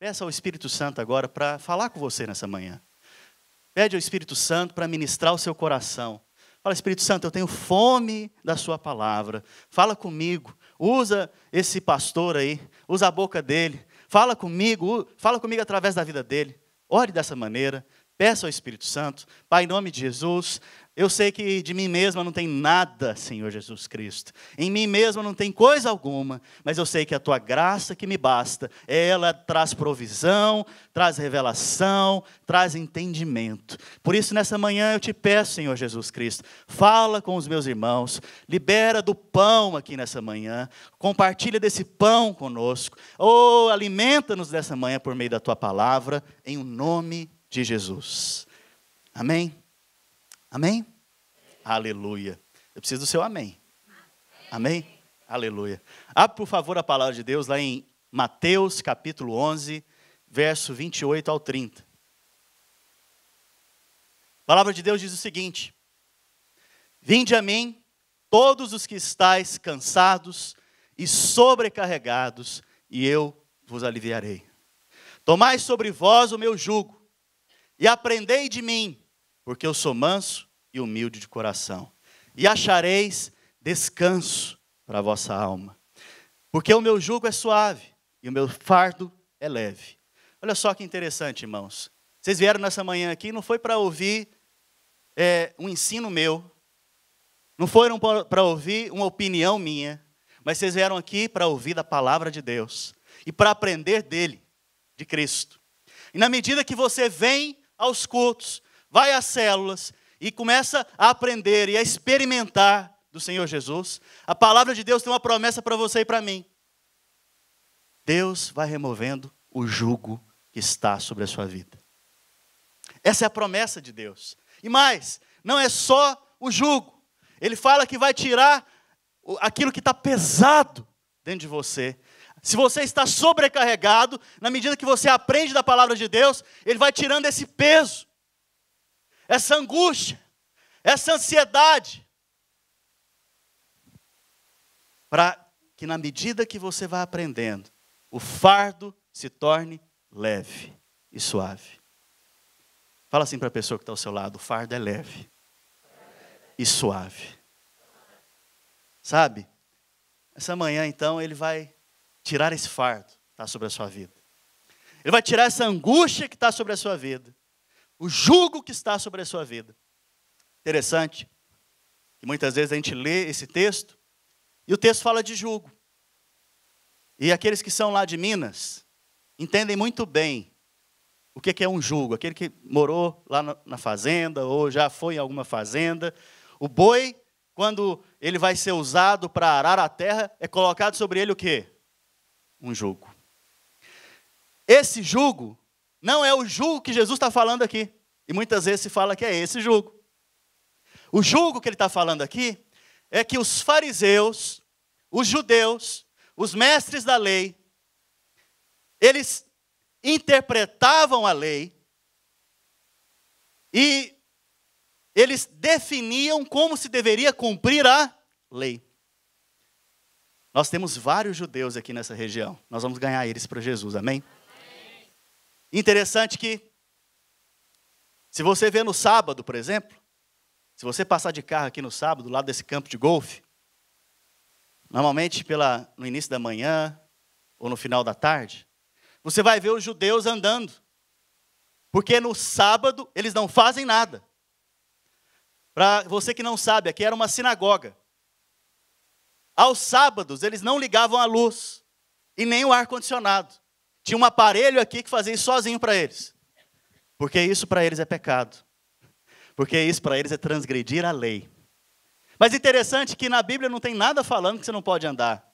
peça ao Espírito Santo agora para falar com você nessa manhã. Pede ao Espírito Santo para ministrar o seu coração. Fala, Espírito Santo, eu tenho fome da sua palavra. Fala comigo. Usa esse pastor aí. Usa a boca dele. Fala comigo através da vida dele. Ore dessa maneira. Peça ao Espírito Santo. Pai, em nome de Jesus, eu sei que de mim mesma não tem nada, Senhor Jesus Cristo. Em mim mesma não tem coisa alguma, mas eu sei que a tua graça que me basta, ela traz provisão, traz revelação, traz entendimento. Por isso, nessa manhã eu te peço, Senhor Jesus Cristo, fala com os meus irmãos, libera do pão aqui nessa manhã, compartilha desse pão conosco, ou alimenta-nos dessa manhã por meio da tua palavra, em o nome de Jesus. Amém? Amém? Aleluia. Eu preciso do seu amém. Amém? Aleluia. Abre, por favor, a palavra de Deus lá em Mateus, capítulo 11, verso 28 ao 30. A palavra de Deus diz o seguinte: Vinde a mim, todos os que estáis cansados e sobrecarregados, e eu vos aliviarei. Tomai sobre vós o meu jugo, e aprendei de mim, porque eu sou manso e humilde de coração, e achareis descanso para a vossa alma. Porque o meu jugo é suave e o meu fardo é leve. Olha só que interessante, irmãos. Vocês vieram nessa manhã aqui, não foi para ouvir um ensino meu, não foram para ouvir uma opinião minha, mas vocês vieram aqui para ouvir da palavra de Deus e para aprender dele, de Cristo. E na medida que você vem aos cultos, vai às células e começa a aprender e a experimentar do Senhor Jesus, a palavra de Deus tem uma promessa para você e para mim. Deus vai removendo o jugo que está sobre a sua vida. Essa é a promessa de Deus. E mais, não é só o jugo. Ele fala que vai tirar aquilo que está pesado dentro de você. Se você está sobrecarregado, na medida que você aprende da palavra de Deus, Ele vai tirando esse peso, essa angústia, essa ansiedade, para que na medida que você vai aprendendo, o fardo se torne leve e suave. Fala assim para a pessoa que está ao seu lado: o fardo é leve e suave. Sabe? Essa manhã, então, Ele vai tirar esse fardo que está sobre a sua vida. Ele vai tirar essa angústia que está sobre a sua vida. O jugo que está sobre a sua vida. Interessante que muitas vezes a gente lê esse texto e o texto fala de jugo. E aqueles que são lá de Minas entendem muito bem o que é um jugo. Aquele que morou lá na fazenda ou já foi em alguma fazenda. O boi, quando ele vai ser usado para arar a terra, é colocado sobre ele o quê? Um jugo. Esse jugo não é o jugo que Jesus está falando aqui. E muitas vezes se fala que é esse jugo. O jugo que ele está falando aqui é que os fariseus, os judeus, os mestres da lei, eles interpretavam a lei e eles definiam como se deveria cumprir a lei. Nós temos vários judeus aqui nessa região. Nós vamos ganhar eles para Jesus, amém? Amém. Interessante que, se você vê no sábado, por exemplo, se você passar de carro aqui no sábado, do lado desse campo de golfe, normalmente no início da manhã ou no final da tarde, você vai ver os judeus andando. Porque no sábado eles não fazem nada. Para você que não sabe, aqui era uma sinagoga. Aos sábados, eles não ligavam a luz e nem o ar-condicionado. Tinha um aparelho aqui que fazia isso sozinho para eles. Porque isso para eles é pecado. Porque isso para eles é transgredir a lei. Mas interessante que na Bíblia não tem nada falando que você não pode andar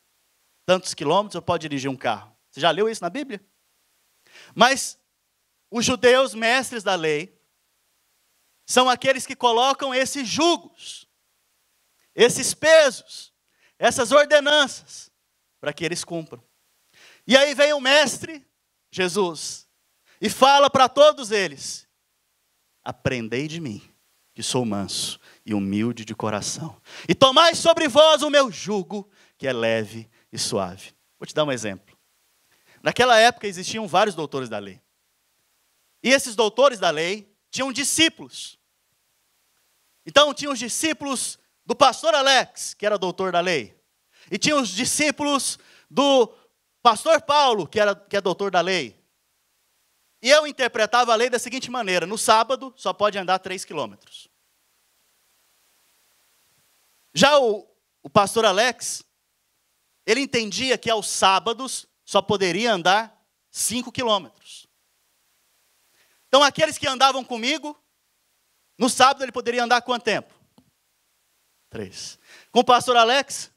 tantos quilômetros ou pode dirigir um carro. Você já leu isso na Bíblia? Mas os judeus, mestres da lei, são aqueles que colocam esses jugos, esses pesos, essas ordenanças, para que eles cumpram. E aí vem o mestre, Jesus, e fala para todos eles: aprendei de mim, que sou manso e humilde de coração, e tomai sobre vós o meu jugo, que é leve e suave. Vou te dar um exemplo. Naquela época existiam vários doutores da lei. E esses doutores da lei tinham discípulos. Então tinham os discípulos do pastor Alex, que era doutor da lei. E tinham os discípulos do pastor Paulo, que é doutor da lei. E eu interpretava a lei da seguinte maneira: no sábado só pode andar 3 quilômetros. Já o pastor Alex, ele entendia que aos sábados só poderia andar 5 quilômetros. Então aqueles que andavam comigo, no sábado ele poderia andar quanto tempo? 3. Com o pastor Alex?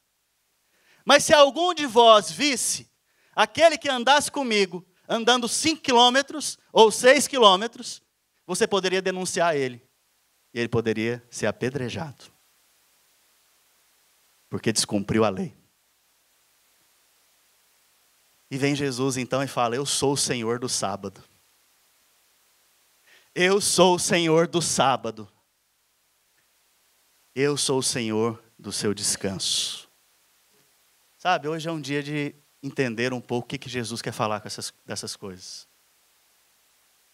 Mas se algum de vós visse aquele que andasse comigo andando 5 quilômetros ou 6 quilômetros, você poderia denunciar ele. E ele poderia ser apedrejado. Porque descumpriu a lei. E vem Jesus então e fala: eu sou o Senhor do sábado. Eu sou o Senhor do sábado. Eu sou o Senhor do seu descanso. Sabe, hoje é um dia de entender um pouco o que Jesus quer falar com dessas coisas.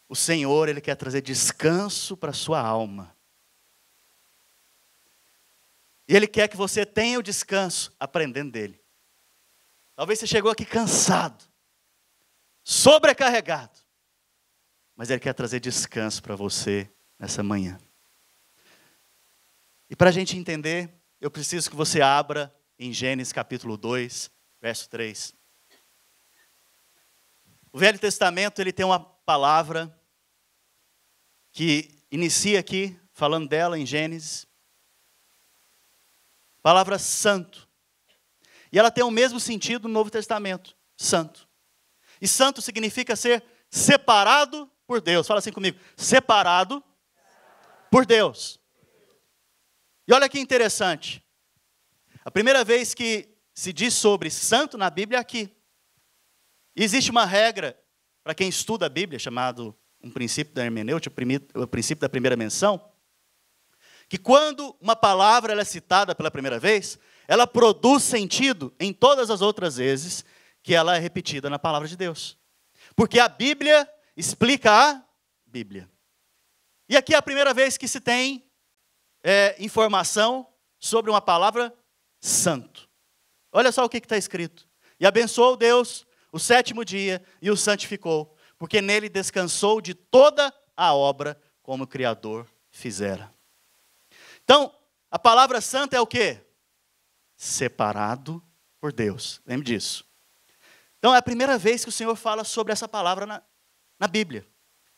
O Senhor, Ele quer trazer descanso para a sua alma. E Ele quer que você tenha o descanso aprendendo dEle. Talvez você chegou aqui cansado, sobrecarregado. Mas Ele quer trazer descanso para você nessa manhã. E para a gente entender, eu preciso que você abra em Gênesis capítulo 2, verso 3. O Velho Testamento, ele tem uma palavra que inicia aqui, falando dela em Gênesis. Palavra santo. E ela tem o mesmo sentido no Novo Testamento, santo. E santo significa ser separado por Deus. Fala assim comigo: separado por Deus. E olha que interessante. A primeira vez que se diz sobre santo na Bíblia é aqui. E existe uma regra para quem estuda a Bíblia, chamado um princípio da hermenêutica, o princípio da primeira menção, que quando uma palavra ela é citada pela primeira vez, ela produz sentido em todas as outras vezes que ela é repetida na palavra de Deus. Porque a Bíblia explica a Bíblia. E aqui é a primeira vez que se tem informação sobre uma palavra santo. Olha só o que está escrito. E abençoou Deus o 7º dia e o santificou, porque nele descansou de toda a obra como o Criador fizera. Então, a palavra santa é o quê? Separado por Deus. Lembre disso. Então, é a primeira vez que o Senhor fala sobre essa palavra na Bíblia.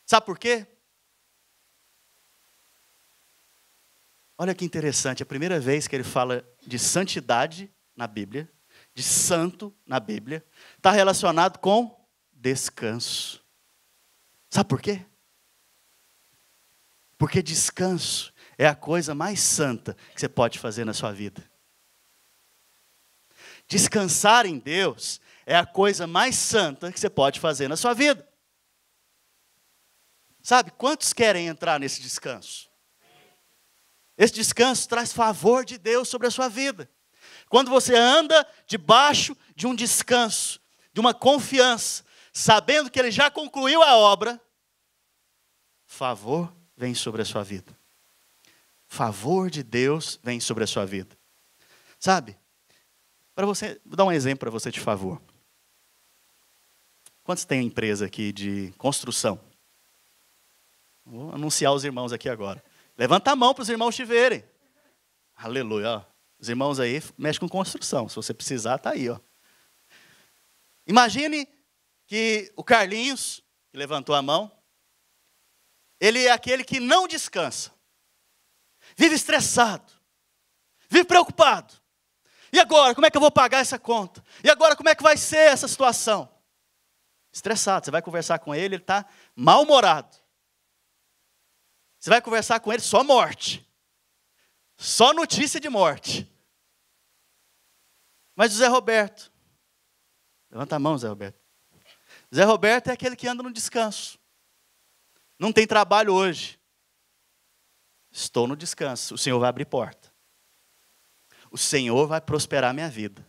Sabe por quê? Olha que interessante, a primeira vez que ele fala de santidade na Bíblia, de santo na Bíblia, está relacionado com descanso. Sabe por quê? Porque descanso é a coisa mais santa que você pode fazer na sua vida. Descansar em Deus é a coisa mais santa que você pode fazer na sua vida. Sabe, quantos querem entrar nesse descanso? Esse descanso traz favor de Deus sobre a sua vida. Quando você anda debaixo de um descanso, de uma confiança, sabendo que Ele já concluiu a obra, favor vem sobre a sua vida. Favor de Deus vem sobre a sua vida. Sabe, vou dar um exemplo para você de favor. Quantos tem empresa aqui de construção? Vou anunciar os irmãos aqui agora. Levanta a mão para os irmãos te verem. Aleluia. Ó. Os irmãos aí mexem com construção. Se você precisar, está aí. Ó. Imagine que o Carlinhos, que levantou a mão, ele é aquele que não descansa. Vive estressado. Vive preocupado. E agora, como é que eu vou pagar essa conta? E agora, como é que vai ser essa situação? Estressado. Você vai conversar com ele, ele está mal-humorado. Você vai conversar com ele, só morte. Só notícia de morte. Mas o Zé Roberto. Levanta a mão, Zé Roberto. Zé Roberto é aquele que anda no descanso. Não tem trabalho hoje. Estou no descanso. O Senhor vai abrir porta. O Senhor vai prosperar minha vida.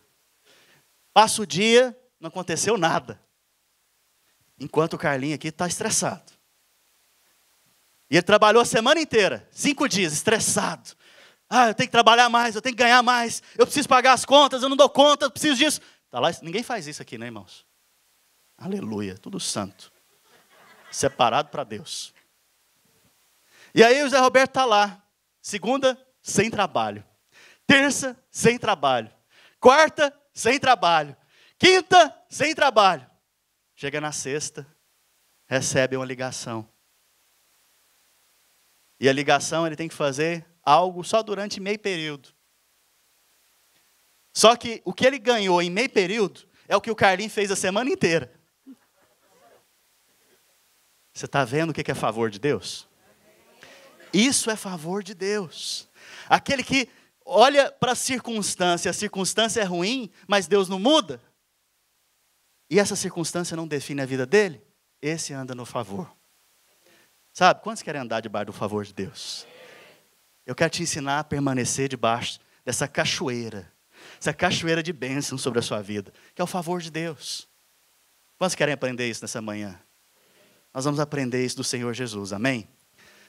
Passa o dia, não aconteceu nada. Enquanto o Carlinho aqui está estressado. E ele trabalhou a semana inteira, 5 dias, estressado. Eu tenho que trabalhar mais, eu tenho que ganhar mais, eu preciso pagar as contas, eu não dou conta, eu preciso disso. Tá lá, ninguém faz isso aqui, né, irmãos? Aleluia, tudo santo. Separado para Deus. E aí o Zé Roberto está lá. Segunda, sem trabalho. Terça, sem trabalho. Quarta, sem trabalho. Quinta, sem trabalho. Chega na sexta, recebe uma ligação. E a ligação ele tem que fazer algo só durante meio período. Só que o que ele ganhou em meio período é o que o Carlinhos fez a semana inteira. Você está vendo o que é favor de Deus? Isso é favor de Deus. Aquele que olha para a circunstância é ruim, mas Deus não muda. E essa circunstância não define a vida dele, esse anda no favor. Sabe, quantos querem andar debaixo do favor de Deus? Eu quero te ensinar a permanecer debaixo dessa cachoeira. Essa cachoeira de bênção sobre a sua vida, que é o favor de Deus. Quantos querem aprender isso nessa manhã? Nós vamos aprender isso do Senhor Jesus, amém?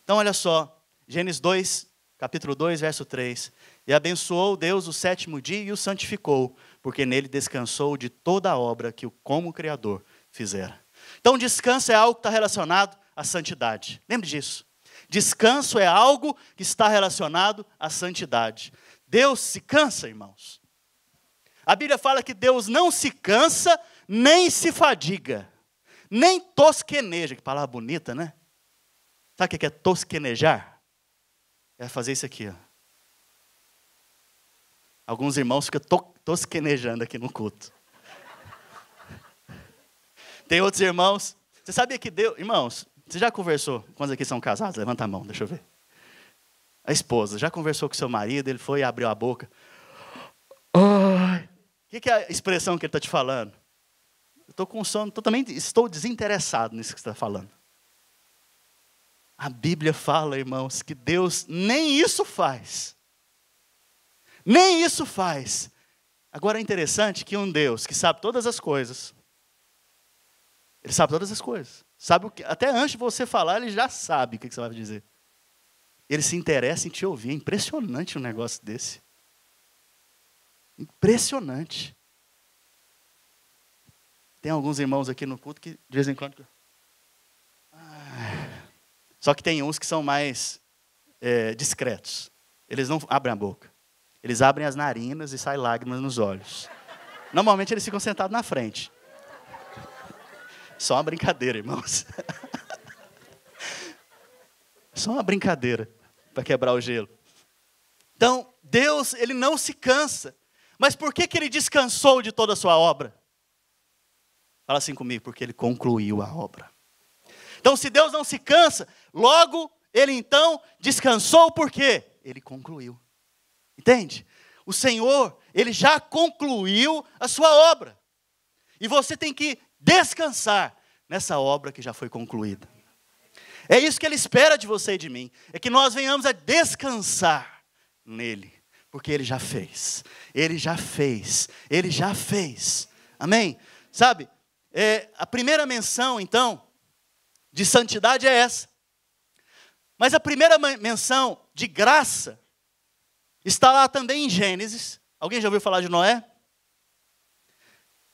Então olha só, Gênesis 2, capítulo 2, verso 3. E abençoou Deus o 7º dia e o santificou, porque nele descansou de toda a obra que o como Criador fizera. Então descanso é algo que está relacionado à santidade. Lembre disso. Descanso é algo que está relacionado à santidade. Deus se cansa, irmãos. A Bíblia fala que Deus não se cansa, nem se fadiga, nem tosqueneja. Que palavra bonita, né? Sabe o que é tosquenejar? É fazer isso aqui, ó. Alguns irmãos ficam tosquenejando aqui no culto. Tem outros irmãos. Você sabia que Deus... Irmãos, você já conversou? Quantos aqui são casados? Levanta a mão, deixa eu ver. A esposa, já conversou com seu marido? Ele foi e abriu a boca. O que é a expressão que ele está te falando? Eu estou com sono, também estou desinteressado nisso que você está falando. A Bíblia fala, irmãos, que Deus nem isso faz. Nem isso faz. Agora é interessante que um Deus que sabe todas as coisas, ele sabe todas as coisas. Sabe o que, até antes de você falar, ele já sabe o que você vai dizer. Ele se interessa em te ouvir. É impressionante um negócio desse. Impressionante. Tem alguns irmãos aqui no culto que de vez em quando... Só que tem uns que são mais discretos. Eles não abrem a boca. Eles abrem as narinas e saem lágrimas nos olhos. Normalmente eles ficam sentados na frente. Só uma brincadeira, irmãos. Só uma brincadeira para quebrar o gelo. Então, Deus, ele não se cansa. Mas por que ele descansou de toda a sua obra? Fala assim comigo, porque ele concluiu a obra. Então, se Deus não se cansa, logo ele então descansou por quê? Ele concluiu. Entende? O Senhor, ele já concluiu a sua obra. E você tem que descansar nessa obra que já foi concluída. É isso que ele espera de você e de mim. É que nós venhamos a descansar nele. Porque ele já fez. Ele já fez. Ele já fez. Amém? Sabe? A primeira menção, então, de santidade é essa. Mas a primeira menção de graça está lá também em Gênesis. Alguém já ouviu falar de Noé?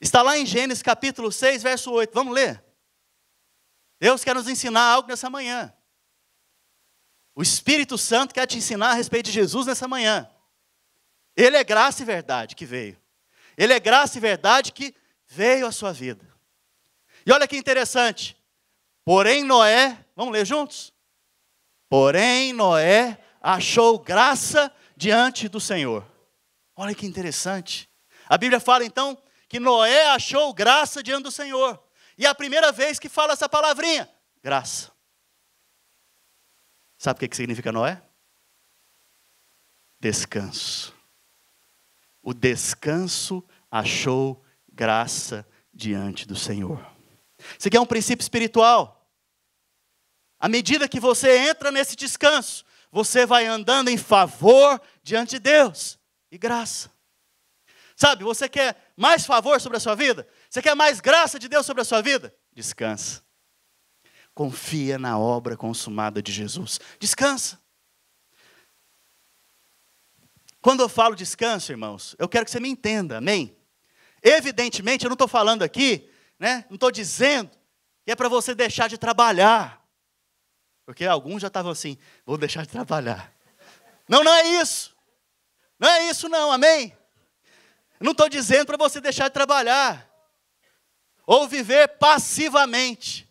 Está lá em Gênesis capítulo 6, verso 8. Vamos ler? Deus quer nos ensinar algo nessa manhã. O Espírito Santo quer te ensinar a respeito de Jesus nessa manhã. Ele é graça e verdade que veio. Ele é graça e verdade que veio à sua vida. E olha que interessante. Porém Noé, vamos ler juntos? Porém Noé achou graça diante do Senhor. Olha que interessante. A Bíblia fala então que Noé achou graça diante do Senhor. E é a primeira vez que fala essa palavrinha, graça. Sabe o que significa Noé? Descanso. O descanso achou graça diante do Senhor. Isso aqui é um princípio espiritual. À medida que você entra nesse descanso, você vai andando em favor diante de Deus e graça. Sabe, você quer mais favor sobre a sua vida? Você quer mais graça de Deus sobre a sua vida? descansa. Confia na obra consumada de Jesus. Descansa. Quando eu falo descanso, irmãos, eu quero que você me entenda, amém? Evidentemente, eu não estou falando aqui, né? Não estou dizendo que é para você deixar de trabalhar. Porque alguns já estavam assim, vou deixar de trabalhar. Não, não é isso. Não é isso não, amém? Eu não estou dizendo para você deixar de trabalhar. Ou viver passivamente.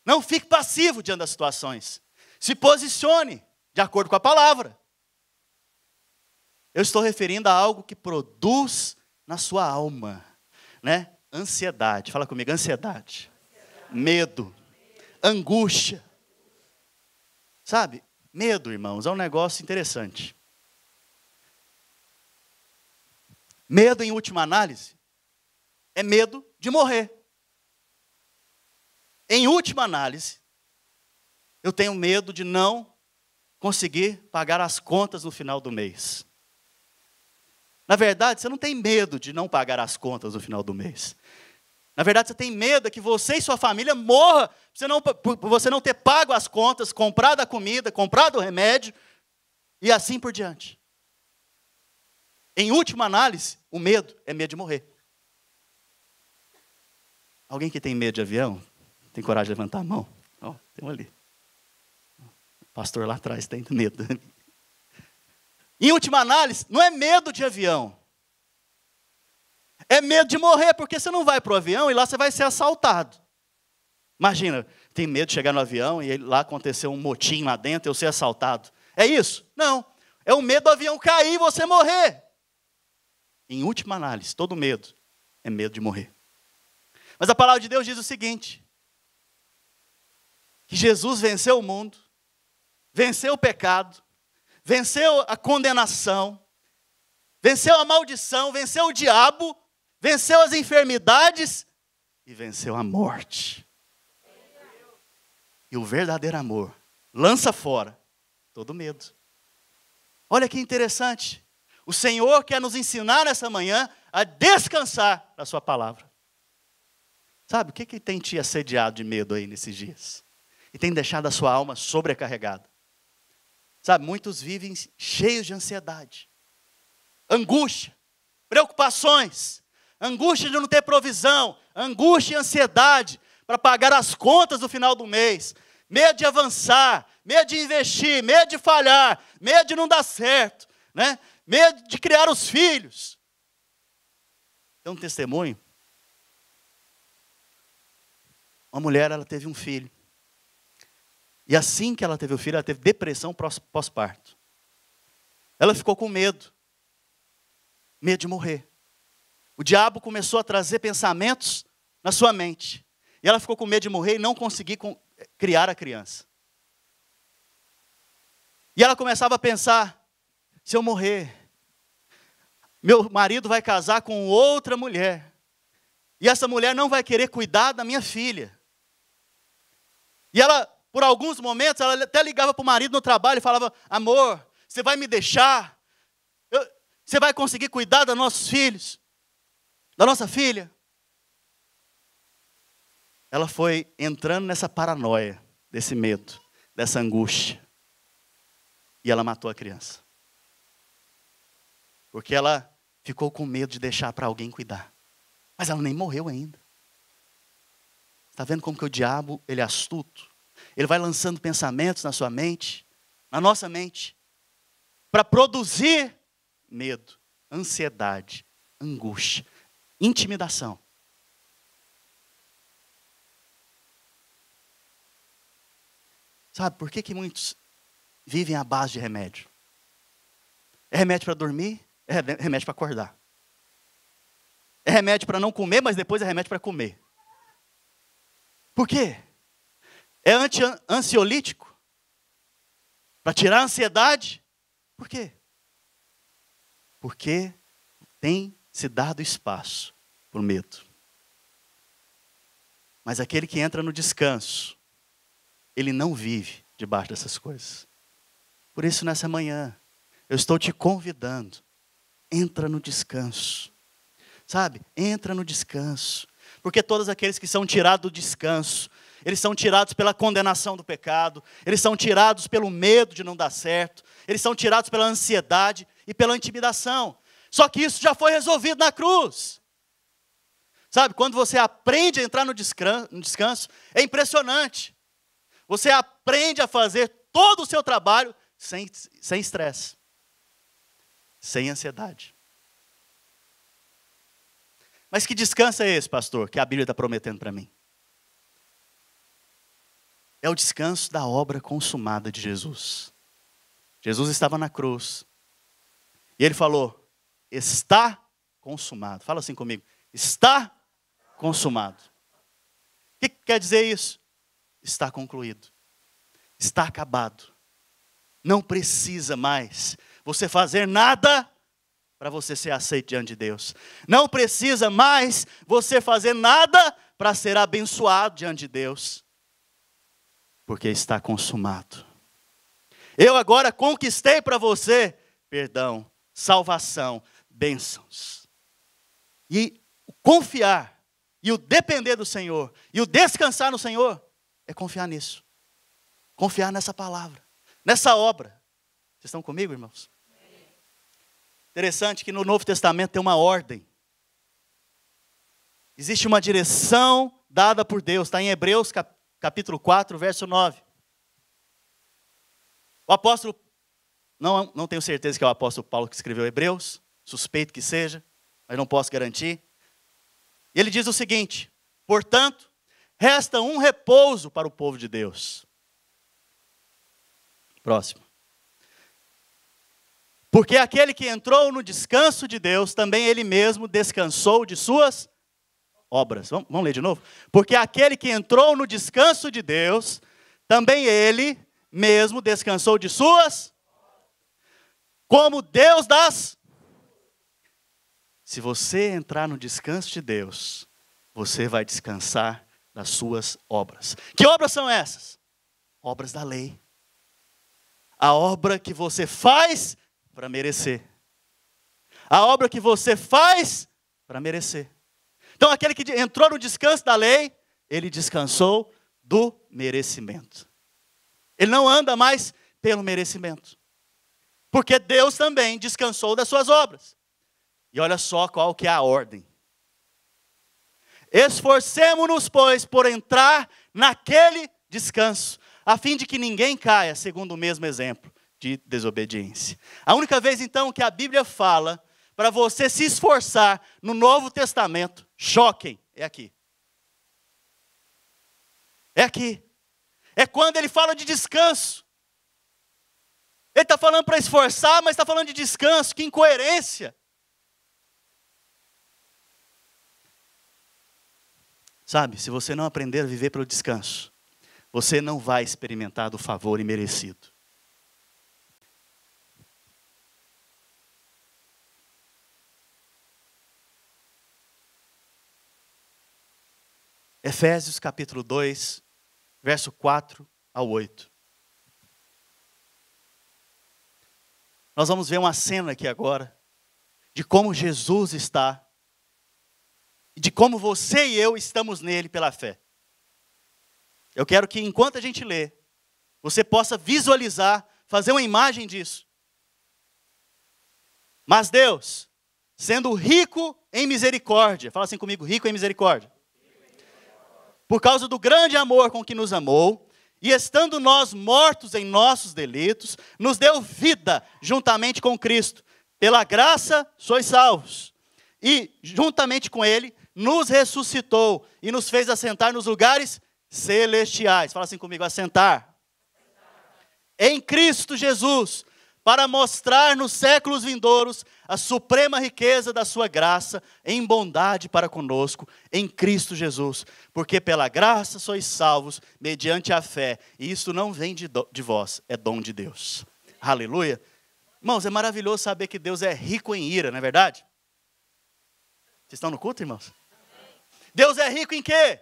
Não fique passivo diante das situações. Se posicione de acordo com a palavra. Eu estou referindo a algo que produz na sua alma, né? Ansiedade, fala comigo, ansiedade. Medo, angústia. Sabe, medo, irmãos, é um negócio interessante. Medo, em última análise, é medo de morrer. Em última análise, eu tenho medo de não conseguir pagar as contas no final do mês. Na verdade, você não tem medo de não pagar as contas no final do mês. Na verdade, você tem medo que você e sua família morram por você não ter pago as contas, comprado a comida, comprado o remédio e assim por diante. Em última análise, o medo é medo de morrer. Alguém que tem medo de avião? Tem coragem de levantar a mão? Ó, tem um ali. O pastor lá atrás tem medo. Em última análise, não é medo de avião. É medo de morrer, porque você não vai para o avião e lá você vai ser assaltado. Imagina, tem medo de chegar no avião e lá acontecer um motim lá dentro e eu ser assaltado. É isso? Não. É o medo do avião cair e você morrer. Em última análise, todo medo é medo de morrer. Mas a palavra de Deus diz o seguinte: que Jesus venceu o mundo, venceu o pecado, venceu a condenação, venceu a maldição, venceu o diabo, venceu as enfermidades e venceu a morte. E o verdadeiro amor lança fora todo medo. Olha que interessante. O Senhor quer nos ensinar nessa manhã a descansar na sua palavra. Sabe, o que tem te assediado de medo aí nesses dias? E tem deixado a sua alma sobrecarregada? Sabe, muitos vivem cheios de ansiedade, angústia, preocupações, angústia de não ter provisão, angústia e ansiedade para pagar as contas no final do mês, medo de avançar, medo de investir, medo de falhar, medo de não dar certo, né? Medo de criar os filhos. Tem um testemunho. Uma mulher, ela teve um filho. E assim que ela teve o filho, ela teve depressão pós-parto. Ela ficou com medo. Medo de morrer. O diabo começou a trazer pensamentos na sua mente. E ela ficou com medo de morrer e não conseguir criar a criança. E ela começava a pensar: se eu morrer, meu marido vai casar com outra mulher. E essa mulher não vai querer cuidar da minha filha. E ela, por alguns momentos, ela até ligava para o marido no trabalho e falava: amor, você vai me deixar? Você vai conseguir cuidar dos nossos filhos? Da nossa filha? Ela foi entrando nessa paranoia, desse medo, dessa angústia. E ela matou a criança. Porque ela ficou com medo de deixar para alguém cuidar. Mas ela nem morreu ainda. Está vendo como que o diabo, ele é astuto? Ele vai lançando pensamentos na sua mente, na nossa mente, para produzir medo, ansiedade, angústia, intimidação. Sabe por que muitos vivem à base de remédio? É remédio para dormir, é remédio para acordar. É remédio para não comer, mas depois é remédio para comer. Por quê? É ansiolítico? Para tirar a ansiedade? Por quê? Porque tem se dado espaço para o medo. Mas aquele que entra no descanso, ele não vive debaixo dessas coisas. Por isso, nessa manhã, eu estou te convidando. Entra no descanso. Sabe? Entra no descanso. Porque todos aqueles que são tirados do descanso, eles são tirados pela condenação do pecado, eles são tirados pelo medo de não dar certo, eles são tirados pela ansiedade e pela intimidação. Só que isso já foi resolvido na cruz. Sabe, quando você aprende a entrar no descanso, é impressionante. Você aprende a fazer todo o seu trabalho sem estresse, sem ansiedade. Mas que descanso é esse, pastor, que a Bíblia está prometendo para mim? É o descanso da obra consumada de Jesus. Jesus estava na cruz. E ele falou, está consumado. Fala assim comigo, está consumado. O que quer dizer isso? Está concluído. Está acabado. Não precisa mais você fazer nada para você ser aceito diante de Deus. Não precisa mais você fazer nada para ser abençoado diante de Deus. Porque está consumado. Eu agora conquistei para você perdão, salvação, bênçãos. E o confiar, e o depender do Senhor, e o descansar no Senhor, é confiar nisso. Confiar nessa palavra, nessa obra. Vocês estão comigo, irmãos? Interessante que no Novo Testamento tem uma ordem. Existe uma direção dada por Deus. Está em Hebreus capítulo 4, verso 9. O apóstolo, não tenho certeza que é o apóstolo Paulo que escreveu Hebreus, suspeito que seja, mas não posso garantir. E ele diz o seguinte, portanto, resta um repouso para o povo de Deus. Próximo. Porque aquele que entrou no descanso de Deus, também ele mesmo descansou de suas obras. Vamos ler de novo? Porque aquele que entrou no descanso de Deus, também ele mesmo descansou de suas, como Deus das. Se você entrar no descanso de Deus, você vai descansar das suas obras. Que obras são essas? Obras da lei. A obra que você faz para merecer. A obra que você faz para merecer. Então aquele que entrou no descanso da lei, ele descansou do merecimento. Ele não anda mais pelo merecimento. Porque Deus também descansou das suas obras. E olha só qual que é a ordem. Esforcemo-nos, pois, por entrar naquele descanso, a fim de que ninguém caia, segundo o mesmo exemplo de desobediência. A única vez, então, que a Bíblia fala para você se esforçar no Novo Testamento, choquem, é aqui. É aqui. É quando ele fala de descanso. Ele está falando para esforçar, mas está falando de descanso. Que incoerência. Sabe, se você não aprender a viver pelo descanso, você não vai experimentar do favor imerecido. Efésios capítulo 2, verso 4 ao 8. Nós vamos ver uma cena aqui agora, de como Jesus está, e de como você e eu estamos nele pela fé. Eu quero que enquanto a gente lê, você possa visualizar, fazer uma imagem disso. Mas Deus, sendo rico em misericórdia, fala assim comigo, rico em misericórdia. Por causa do grande amor com que nos amou, e estando nós mortos em nossos delitos, nos deu vida juntamente com Cristo. Pela graça sois salvos. E juntamente com Ele, nos ressuscitou e nos fez assentar nos lugares celestiais. Fala assim comigo, assentar. Em Cristo Jesus, para mostrar nos séculos vindouros a suprema riqueza da sua graça em bondade para conosco, em Cristo Jesus. Porque pela graça sois salvos, mediante a fé. E isso não vem de vós, é dom de Deus. Aleluia. Irmãos, é maravilhoso saber que Deus é rico em ira, não é verdade? Vocês estão no culto, irmãos? Deus é rico em quê?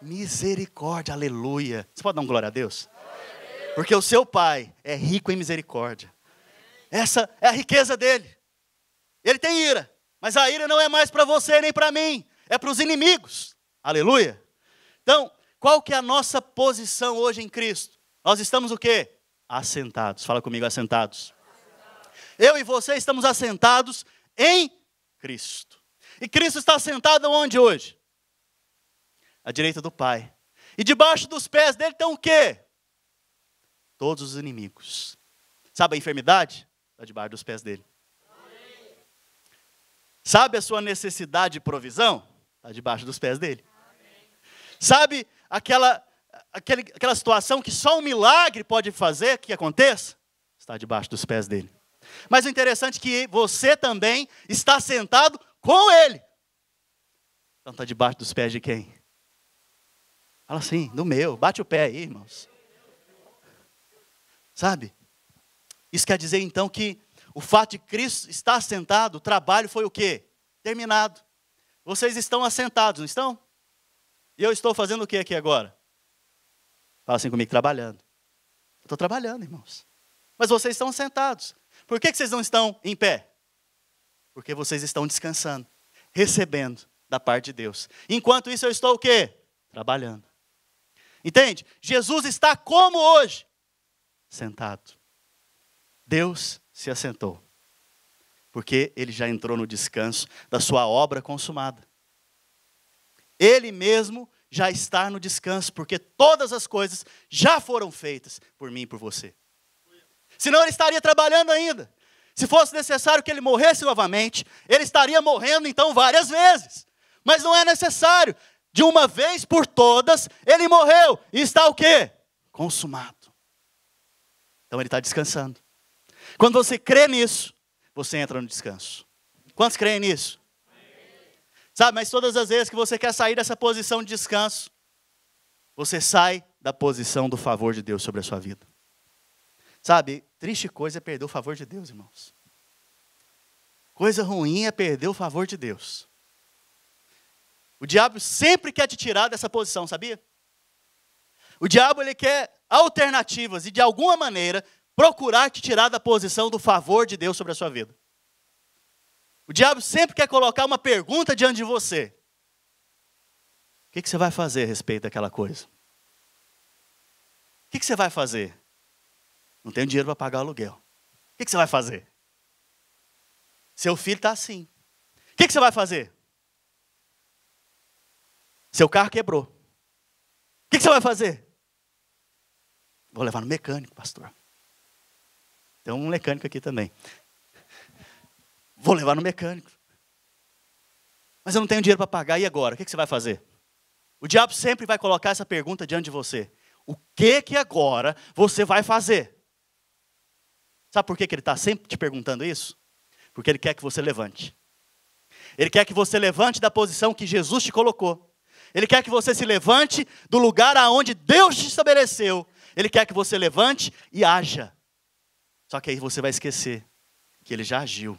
Misericórdia, aleluia. Você pode dar um glória a Deus? Porque o seu Pai é rico em misericórdia. Essa é a riqueza dele. Ele tem ira, mas a ira não é mais para você nem para mim. é para os inimigos. Aleluia. Então, qual que é a nossa posição hoje em Cristo? Nós estamos o quê? Assentados. Fala comigo, assentados. Eu e você estamos assentados em Cristo. E Cristo está sentado onde hoje? À direita do Pai. E debaixo dos pés dele estão o quê? Todos os inimigos. Sabe a enfermidade? Está debaixo dos pés dele. Sabe a sua necessidade de provisão? Está debaixo dos pés dele. Sabe aquela situação que só um milagre pode fazer que aconteça? Está debaixo dos pés dele. Mas o interessante é que você também está sentado com ele. Então está debaixo dos pés de quem? Fala assim, do meu. Bate o pé aí, irmãos. Sabe? Isso quer dizer então que o fato de Cristo estar sentado, o trabalho foi o quê? Terminado. Vocês estão assentados, não estão? E eu estou fazendo o que aqui agora? Fala assim comigo, trabalhando. Eu estou trabalhando, irmãos. Mas vocês estão sentados. Por que vocês não estão em pé? Porque vocês estão descansando, recebendo da parte de Deus. Enquanto isso eu estou o quê? Trabalhando. Entende? Jesus está como hoje? Sentado. Deus se assentou. Porque ele já entrou no descanso da sua obra consumada. Ele mesmo já está no descanso, porque todas as coisas já foram feitas por mim e por você. Senão ele estaria trabalhando ainda. Se fosse necessário que ele morresse novamente, ele estaria morrendo então várias vezes. Mas não é necessário. De uma vez por todas, ele morreu. E está o quê? Consumado. Então ele está descansando. Quando você crê nisso, você entra no descanso. Quantos creem nisso? Sabe, mas todas as vezes que você quer sair dessa posição de descanso, você sai da posição do favor de Deus sobre a sua vida. Sabe, triste coisa é perder o favor de Deus, irmãos. Coisa ruim é perder o favor de Deus. O diabo sempre quer te tirar dessa posição, sabia? O diabo ele quer alternativas e de alguma maneira procurar te tirar da posição do favor de Deus sobre a sua vida. O diabo sempre quer colocar uma pergunta diante de você. O que você vai fazer a respeito daquela coisa? O que você vai fazer? Não tenho dinheiro para pagar o aluguel. O que você vai fazer? Seu filho está assim. O que você vai fazer? Seu carro quebrou. O que você vai fazer? Vou levar no mecânico, pastor. Tem um mecânico aqui também. Vou levar no mecânico. Mas eu não tenho dinheiro para pagar, e agora? O que você vai fazer? O diabo sempre vai colocar essa pergunta diante de você. O que agora você vai fazer? Sabe por que ele está sempre te perguntando isso? Porque ele quer que você levante. Ele quer que você levante da posição que Jesus te colocou. Ele quer que você se levante do lugar aonde Deus te estabeleceu. Ele quer que você levante e haja. Só que aí você vai esquecer que ele já agiu.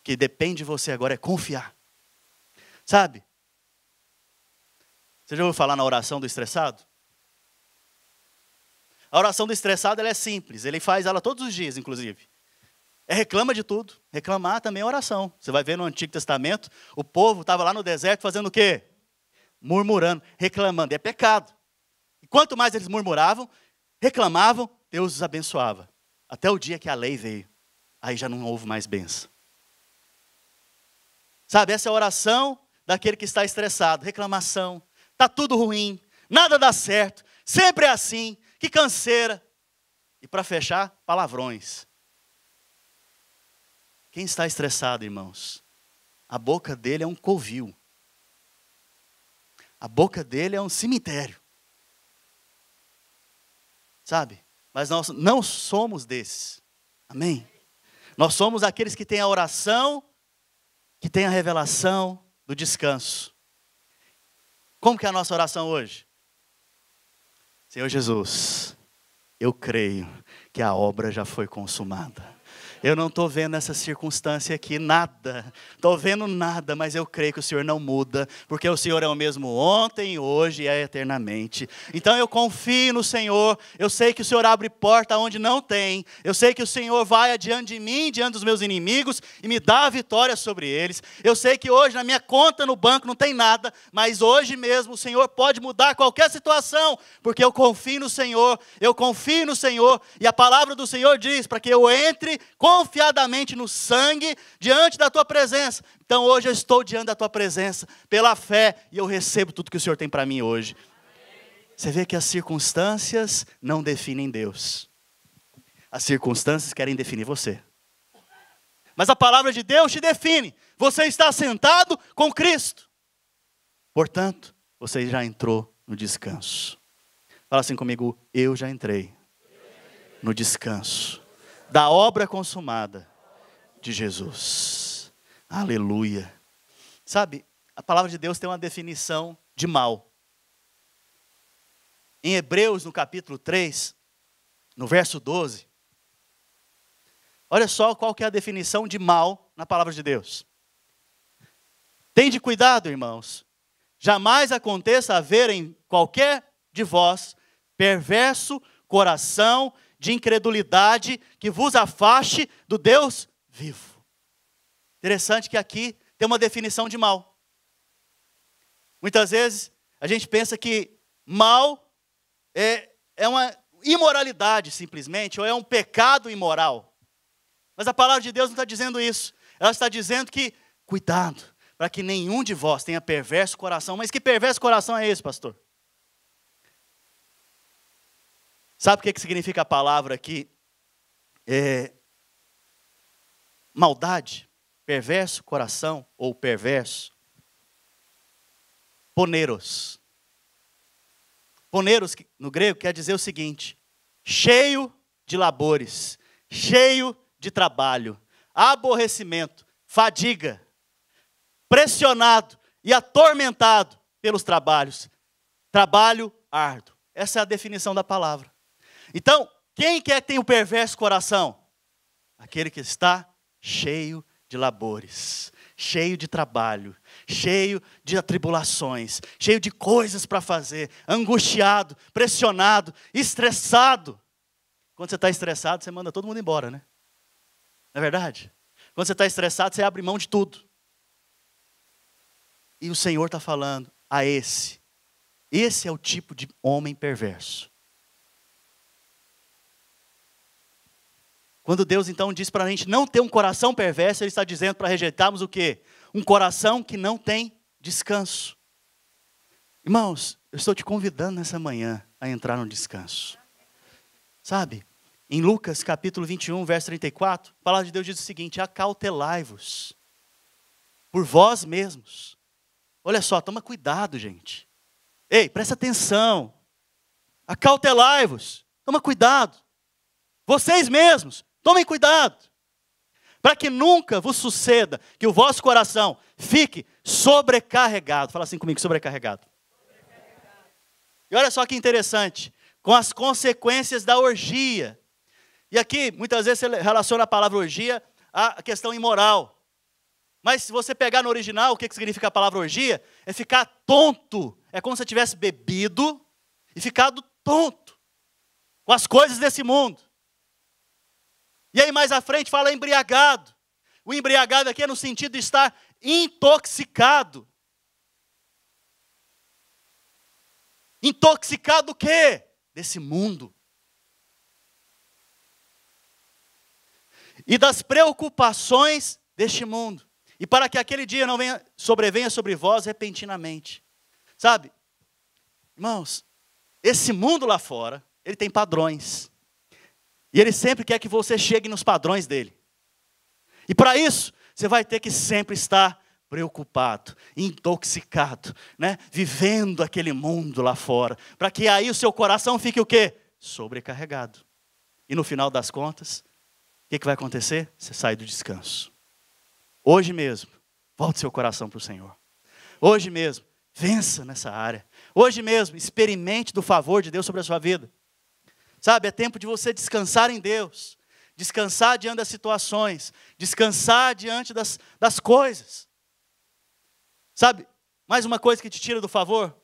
Que depende de você agora é confiar. Sabe? Você já ouviu falar na oração do estressado? A oração do estressado ela é simples. Ele faz ela todos os dias, inclusive. Reclama de tudo. Reclamar também é oração. Você vai ver no Antigo Testamento, o povo estava lá no deserto fazendo o quê? Murmurando, reclamando. É pecado. E quanto mais eles murmuravam, reclamavam, Deus os abençoava. Até o dia que a lei veio. Aí já não houve mais bênção. Sabe, essa é a oração daquele que está estressado. Reclamação. Está tudo ruim. Nada dá certo. Sempre é assim. Que canseira. E para fechar, palavrões. Quem está estressado, irmãos? A boca dele é um covil. A boca dele é um cemitério. Sabe? Mas nós não somos desses. Amém? Nós somos aqueles que têm a oração, que têm a revelação do descanso. Como que é a nossa oração hoje? Senhor Jesus, eu creio que a obra já foi consumada. Eu não estou vendo essa circunstância aqui, nada. Estou vendo nada, mas eu creio que o Senhor não muda, porque o Senhor é o mesmo ontem, hoje e é eternamente. Então eu confio no Senhor, eu sei que o Senhor abre porta onde não tem, eu sei que o Senhor vai adiante de mim, diante dos meus inimigos, e me dá a vitória sobre eles. Eu sei que hoje na minha conta no banco não tem nada, mas hoje mesmo o Senhor pode mudar qualquer situação, porque eu confio no Senhor, e a palavra do Senhor diz para que eu entre confiadamente no sangue, diante da tua presença. Então hoje eu estou diante da tua presença, pela fé, e eu recebo tudo que o Senhor tem para mim hoje. Você vê que as circunstâncias não definem Deus. As circunstâncias querem definir você. Mas a palavra de Deus te define. Você está sentado com Cristo. Portanto, você já entrou no descanso. Fala assim comigo, eu já entrei no descanso da obra consumada de Jesus. Aleluia. Sabe, a palavra de Deus tem uma definição de mal. Em Hebreus, no capítulo 3, no verso 12, olha só qual que é a definição de mal na palavra de Deus. Tende cuidado, irmãos, jamais aconteça haver em qualquer de vós perverso coração de incredulidade que vos afaste do Deus vivo. Interessante que aqui tem uma definição de mal. Muitas vezes a gente pensa que mal é uma imoralidade simplesmente, ou é um pecado imoral. Mas a palavra de Deus não está dizendo isso. Ela está dizendo que, cuidado, para que nenhum de vós tenha perverso coração. Mas que perverso coração é esse, pastor? Sabe o que significa a palavra aqui? Maldade, perverso coração ou perverso. Poneros. Poneros, no grego, quer dizer o seguinte: cheio de labores, cheio de trabalho, aborrecimento, fadiga, pressionado e atormentado pelos trabalhos. Trabalho árduo. Essa é a definição da palavra. Então, quem quer que tenha um perverso coração? Aquele que está cheio de labores, cheio de trabalho, cheio de atribulações, cheio de coisas para fazer, angustiado, pressionado, estressado. Quando você está estressado, você manda todo mundo embora, né? Não é verdade? Quando você está estressado, você abre mão de tudo. E o Senhor está falando a esse. Esse é o tipo de homem perverso. Quando Deus então diz para a gente não ter um coração perverso, Ele está dizendo para rejeitarmos o quê? Um coração que não tem descanso. Irmãos, eu estou te convidando nessa manhã a entrar no descanso. Sabe, em Lucas capítulo 21, verso 34, a palavra de Deus diz o seguinte: acautelai-vos por vós mesmos. Olha só, toma cuidado, gente. Ei, presta atenção. Acautelai-vos, toma cuidado. Vocês mesmos, tomem cuidado, para que nunca vos suceda que o vosso coração fique sobrecarregado. Fala assim comigo, sobrecarregado. E olha só que interessante, com as consequências da orgia. E aqui, muitas vezes, você relaciona a palavra orgia à questão imoral. Mas se você pegar no original, o que significa a palavra orgia? É ficar tonto. É como se você tivesse bebido e ficado tonto com as coisas desse mundo. E aí mais à frente fala embriagado. O embriagado aqui é no sentido de estar intoxicado. Intoxicado do quê? Desse mundo. E das preocupações deste mundo. E para que aquele dia não sobrevenha sobre vós repentinamente. Sabe? Irmãos, esse mundo lá fora, ele tem padrões. E ele sempre quer que você chegue nos padrões dele. E para isso, você vai ter que sempre estar preocupado, intoxicado, né? Vivendo aquele mundo lá fora. Para que aí o seu coração fique o quê? Sobrecarregado. E no final das contas, o que vai acontecer? Você sai do descanso. Hoje mesmo, volte seu coração para o Senhor. Hoje mesmo, vença nessa área. Hoje mesmo, experimente do favor de Deus sobre a sua vida. Sabe, é tempo de você descansar em Deus. descansar diante das situações, descansar diante das coisas. Sabe, mais uma coisa que te tira do favor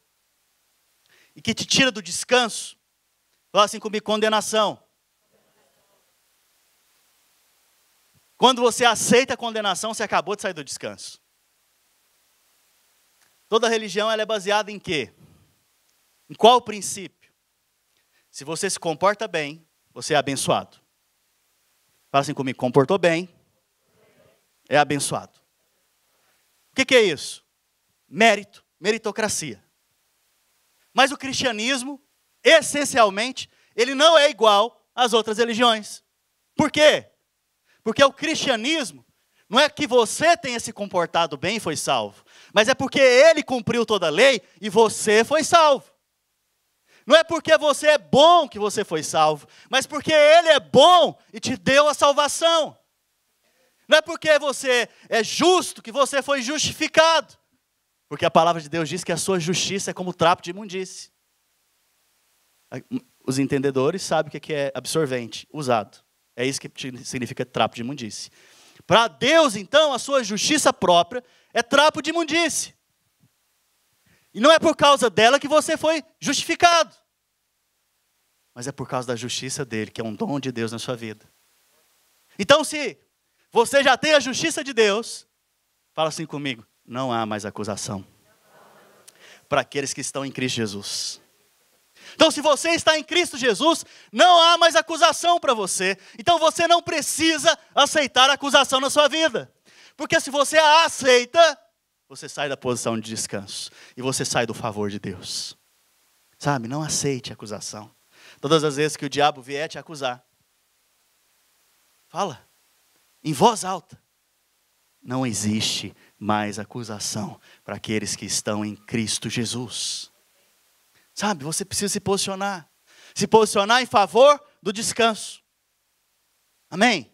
e que te tira do descanso, fala assim comigo, condenação. Quando você aceita a condenação, você acabou de sair do descanso. Toda religião ela é baseada em quê? Em qual princípio? Se você se comporta bem, você é abençoado. Fala assim comigo, comportou bem, é abençoado. O que é isso? Mérito, meritocracia. Mas o cristianismo, essencialmente, ele não é igual às outras religiões. Por quê? Porque o cristianismo não é que você tenha se comportado bem e foi salvo, mas é porque ele cumpriu toda a lei e você foi salvo. Não é porque você é bom que você foi salvo, mas porque ele é bom e te deu a salvação. Não é porque você é justo que você foi justificado, porque a palavra de Deus diz que a sua justiça é como trapo de imundície. Os entendedores sabem o que é absorvente, usado. É isso que significa trapo de imundície. Para Deus, então, a sua justiça própria é trapo de imundície. E não é por causa dela que você foi justificado. Mas é por causa da justiça dele, que é um dom de Deus na sua vida. Então, se você já tem a justiça de Deus, fala assim comigo, não há mais acusação para aqueles que estão em Cristo Jesus. Então, se você está em Cristo Jesus, não há mais acusação para você. Então, você não precisa aceitar a acusação na sua vida. Porque se você a aceita, você sai da posição de descanso. E você sai do favor de Deus. Sabe, não aceite a acusação. Todas as vezes que o diabo vier te acusar, fala, em voz alta. Não existe mais acusação para aqueles que estão em Cristo Jesus. Sabe, você precisa se posicionar. Se posicionar em favor do descanso. Amém?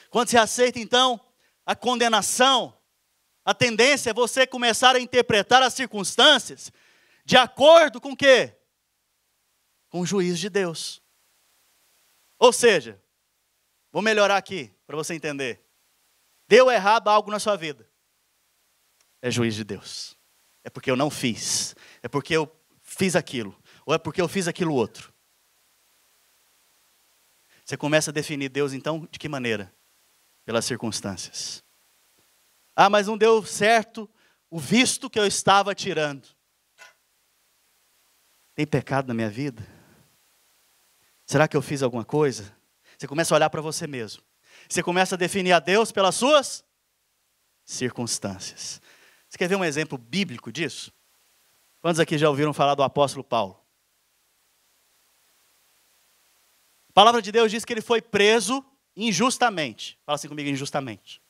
Quando você aceita, então, a condenação, a tendência é você começar a interpretar as circunstâncias de acordo com o quê? Com o juízo de Deus. Ou seja, vou melhorar aqui, para você entender. Deu errado algo na sua vida. É juízo de Deus. É porque eu não fiz. É porque eu fiz aquilo. Ou é porque eu fiz aquilo outro. Você começa a definir Deus, então, de que maneira? Pelas circunstâncias. Ah, mas não deu certo o visto que eu estava tirando. Tem pecado na minha vida? Será que eu fiz alguma coisa? Você começa a olhar para você mesmo. Você começa a definir a Deus pelas suas circunstâncias. Você quer ver um exemplo bíblico disso? Quantos aqui já ouviram falar do apóstolo Paulo? A palavra de Deus diz que ele foi preso injustamente. Fala assim comigo, injustamente.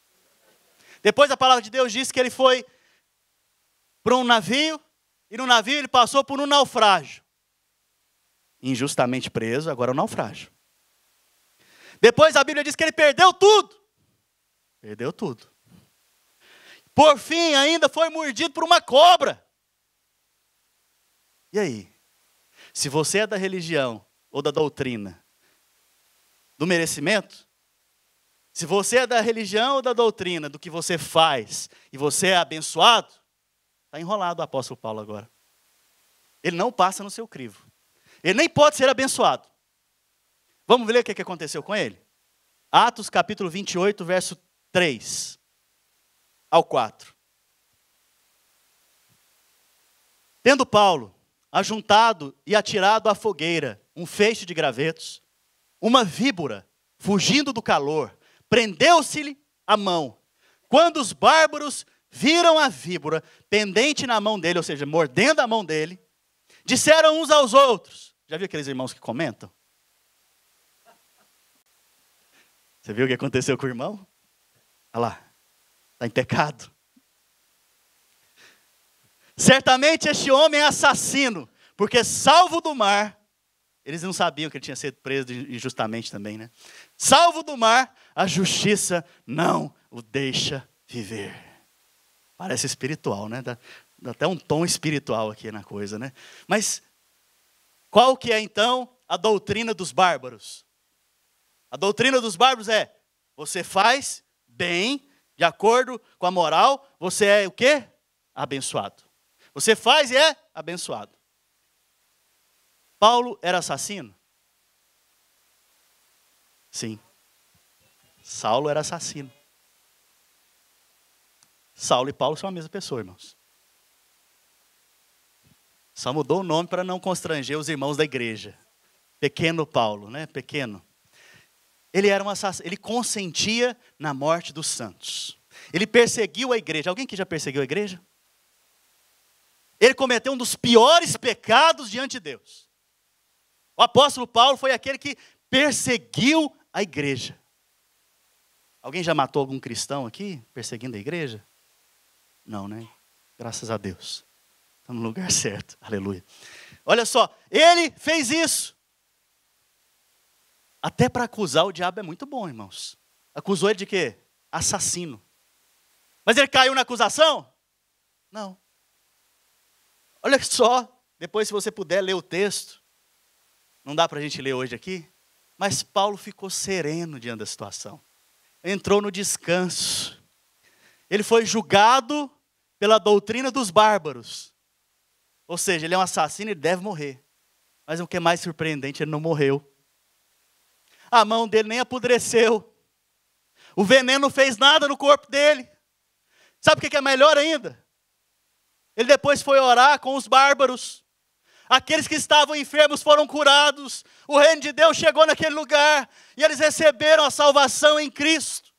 Depois a palavra de Deus diz que ele foi para um navio, e no navio ele passou por um naufrágio. Injustamente preso, agora é um naufrágio. Depois a Bíblia diz que ele perdeu tudo. Perdeu tudo. Por fim, ainda foi mordido por uma cobra. E aí? Se você é da religião ou da doutrina do merecimento, se você é da religião ou da doutrina do que você faz e você é abençoado, está enrolado o apóstolo Paulo agora. Ele não passa no seu crivo. Ele nem pode ser abençoado. Vamos ver o que aconteceu com ele? Atos capítulo 28, verso 3 ao 4. Tendo Paulo ajuntado e atirado à fogueira um feixe de gravetos, uma víbora, fugindo do calor, prendeu-se-lhe a mão. Quando os bárbaros viram a víbora pendente na mão dele, ou seja, mordendo a mão dele, disseram uns aos outros. Já viu aqueles irmãos que comentam? Você viu o que aconteceu com o irmão? Olha lá, está em pecado. Certamente este homem é assassino, porque salvo do mar, eles não sabiam que ele tinha sido preso injustamente também, né? Salvo do mar, a justiça não o deixa viver. Parece espiritual, né? Dá até um tom espiritual aqui na coisa, né? Mas qual que é então a doutrina dos bárbaros? A doutrina dos bárbaros é: você faz bem, de acordo com a moral, você é o quê? Abençoado. Você faz e é abençoado. Paulo era assassino? Sim. Saulo era assassino. Saulo e Paulo são a mesma pessoa, irmãos. Só mudou o nome para não constranger os irmãos da igreja. Pequeno Paulo, né? Pequeno. Ele era um assassino, ele consentia na morte dos santos. Ele perseguiu a igreja. Alguém que já perseguiu a igreja? Ele cometeu um dos piores pecados diante de Deus. O apóstolo Paulo foi aquele que perseguiu a igreja. Alguém já matou algum cristão aqui, perseguindo a igreja? Não, né? Graças a Deus. Estamos no lugar certo. Aleluia. Olha só, ele fez isso. Até para acusar o diabo é muito bom, irmãos. Acusou ele de quê? Assassino. Mas ele caiu na acusação? Não. Olha só, depois se você puder ler o texto. Não dá para a gente ler hoje aqui. Mas Paulo ficou sereno diante da situação. Entrou no descanso. Ele foi julgado pela doutrina dos bárbaros. Ou seja, ele é um assassino e deve morrer. Mas o que é mais surpreendente, ele não morreu. A mão dele nem apodreceu. O veneno não fez nada no corpo dele. Sabe o que é melhor ainda? Ele depois foi orar com os bárbaros. Aqueles que estavam enfermos foram curados. O reino de Deus chegou naquele lugar. E eles receberam a salvação em Cristo.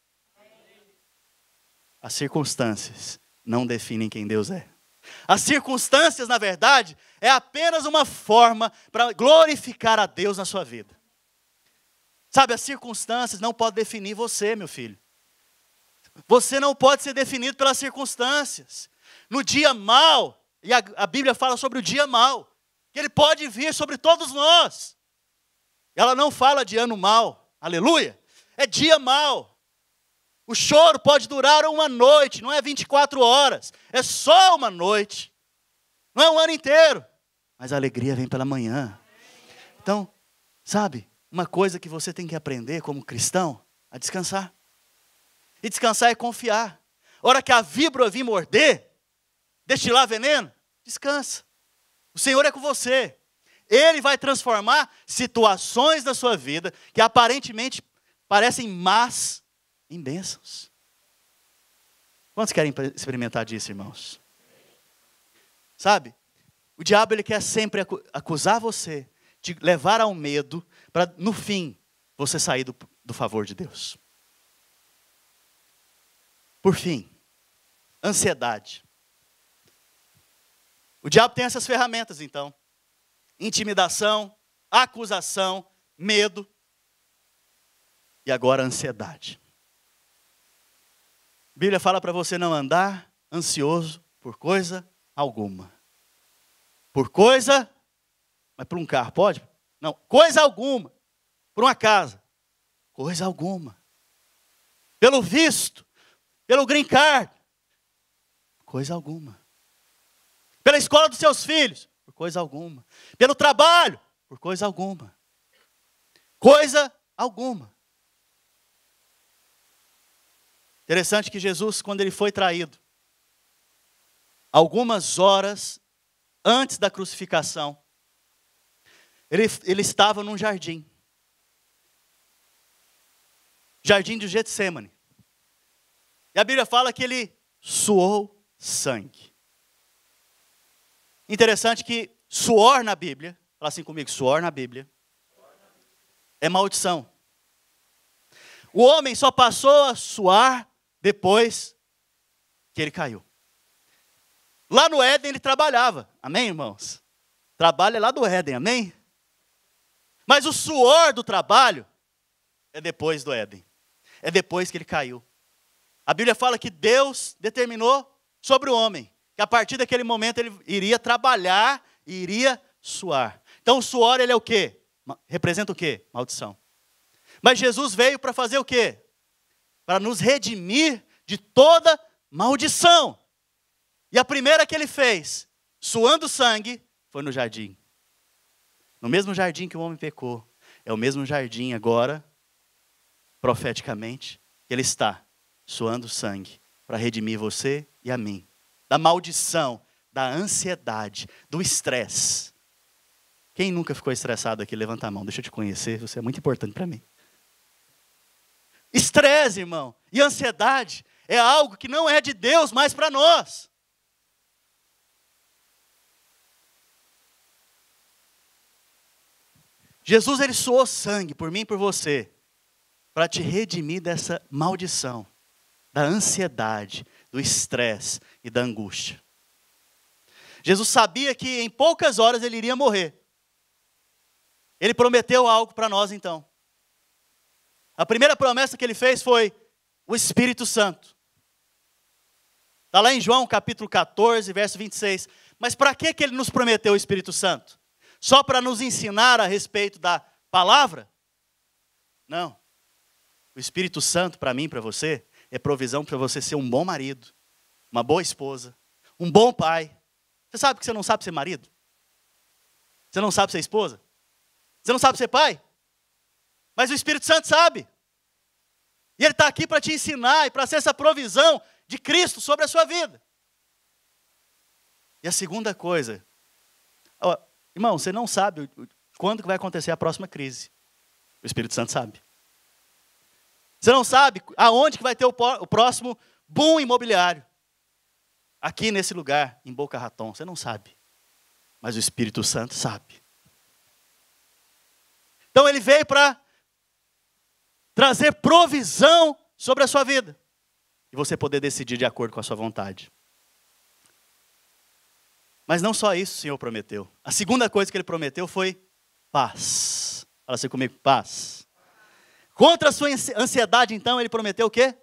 As circunstâncias não definem quem Deus é. As circunstâncias, na verdade, é apenas uma forma para glorificar a Deus na sua vida. Sabe, as circunstâncias não podem definir você, meu filho. Você não pode ser definido pelas circunstâncias. No dia mau, e a Bíblia fala sobre o dia mau, que ele pode vir sobre todos nós. Ela não fala de ano mau, aleluia. É dia mau. O choro pode durar uma noite, não é 24 horas. É só uma noite. Não é um ano inteiro. Mas a alegria vem pela manhã. Então, sabe, uma coisa que você tem que aprender como cristão, a descansar. E descansar é confiar. A hora que a víbora vir morder, destilar veneno, descansa. O Senhor é com você. Ele vai transformar situações da sua vida que aparentemente parecem más em bênçãos. Quantos querem experimentar disso, irmãos? Sabe, o diabo ele quer sempre acusar você, te levar ao medo, para no fim, você sair do favor de Deus. Por fim, ansiedade. O diabo tem essas ferramentas, então. Intimidação, acusação, medo. E agora ansiedade. A Bíblia fala para você não andar ansioso por coisa alguma. Por coisa, mas por um carro, pode? Não, coisa alguma. Por uma casa, coisa alguma. Pelo visto, pelo green card, coisa alguma. Pela escola dos seus filhos, por coisa alguma. Pelo trabalho, por coisa alguma. Coisa alguma. Interessante que Jesus, quando ele foi traído, algumas horas antes da crucificação, ele estava num jardim. Jardim de Getsêmani. E a Bíblia fala que ele suou sangue. Interessante que suor na Bíblia, fala assim comigo, suor na Bíblia, é maldição. O homem só passou a suar depois que ele caiu. Lá no Éden ele trabalhava, amém, irmãos? Trabalho é lá do Éden, amém? Mas o suor do trabalho é depois do Éden. É depois que ele caiu. A Bíblia fala que Deus determinou sobre o homem que a partir daquele momento ele iria trabalhar e iria suar. Então o suor ele é o quê? Representa o quê? Maldição. Mas Jesus veio para fazer o quê? Para nos redimir de toda maldição. E a primeira que ele fez, suando sangue, foi no jardim. No mesmo jardim que o homem pecou. É o mesmo jardim agora profeticamente, que Ele está suando sangue para redimir você e a mim da maldição, da ansiedade, do estresse. Quem nunca ficou estressado aqui, levanta a mão. Deixa eu te conhecer, você é muito importante para mim. Estresse, irmão, e ansiedade é algo que não é de Deus mais para nós. Jesus, Ele suou sangue por mim e por você, para te redimir dessa maldição, da ansiedade, do estresse e da angústia. Jesus sabia que em poucas horas Ele iria morrer. Ele prometeu algo para nós então. A primeira promessa que Ele fez foi o Espírito Santo. Está lá em João capítulo 14, verso 26. Mas para que Ele nos prometeu o Espírito Santo? Só para nos ensinar a respeito da palavra? Não. O Espírito Santo para mim e para você é provisão para você ser um bom marido, uma boa esposa, um bom pai. Você sabe que você não sabe ser marido? Você não sabe ser esposa? Você não sabe ser pai? Mas o Espírito Santo sabe. E Ele está aqui para te ensinar e para ser essa provisão de Cristo sobre a sua vida. E a segunda coisa, irmão, você não sabe quando que vai acontecer a próxima crise. O Espírito Santo sabe. Você não sabe aonde que vai ter o próximo boom imobiliário. Aqui nesse lugar, em Boca Raton, você não sabe. Mas o Espírito Santo sabe. Então Ele veio para trazer provisão sobre a sua vida. E você poder decidir de acordo com a sua vontade. Mas não só isso o Senhor prometeu. A segunda coisa que Ele prometeu foi paz. Fala assim comigo, paz. Contra a sua ansiedade, então, Ele prometeu o quê?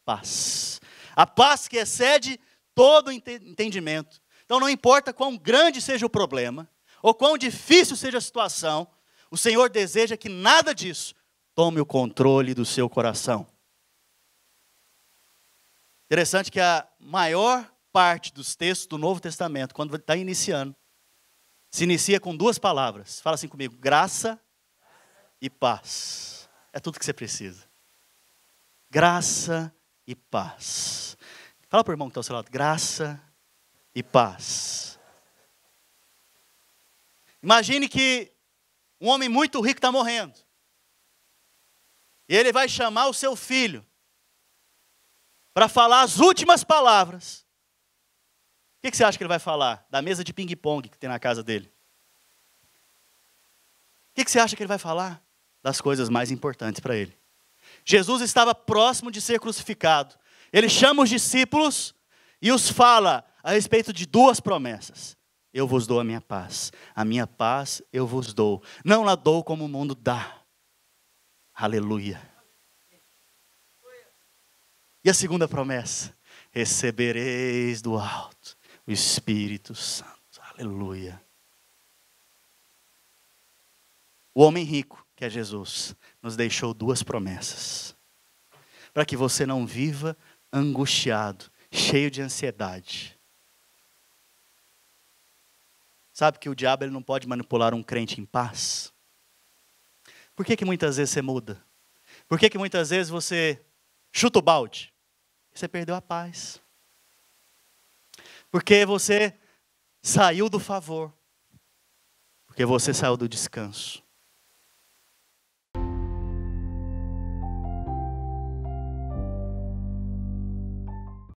Paz. A paz que excede todo entendimento. Então não importa quão grande seja o problema, ou quão difícil seja a situação, o Senhor deseja que nada disso tome o controle do seu coração. Interessante que a maior parte dos textos do Novo Testamento, quando está iniciando, se inicia com duas palavras. Fala assim comigo, graça e paz. É tudo que você precisa. Graça e paz. Fala para o irmão que está ao seu lado, graça e paz. Imagine que um homem muito rico está morrendo. E ele vai chamar o seu filho para falar as últimas palavras. O que você acha que ele vai falar? Da mesa de ping-pong que tem na casa dele. O que você acha que ele vai falar? Das coisas mais importantes para ele. Jesus estava próximo de ser crucificado. Ele chama os discípulos e os fala a respeito de duas promessas. Eu vos dou a minha paz eu vos dou. Não la dou como o mundo dá. Aleluia. E a segunda promessa? Recebereis do alto o Espírito Santo. Aleluia. O homem rico, que é Jesus, nos deixou duas promessas. Para que você não viva angustiado, cheio de ansiedade. Sabe que o diabo ele não pode manipular um crente em paz? Por que muitas vezes você muda? Por que muitas vezes você chuta o balde? Você perdeu a paz. Porque você saiu do favor. Porque você saiu do descanso.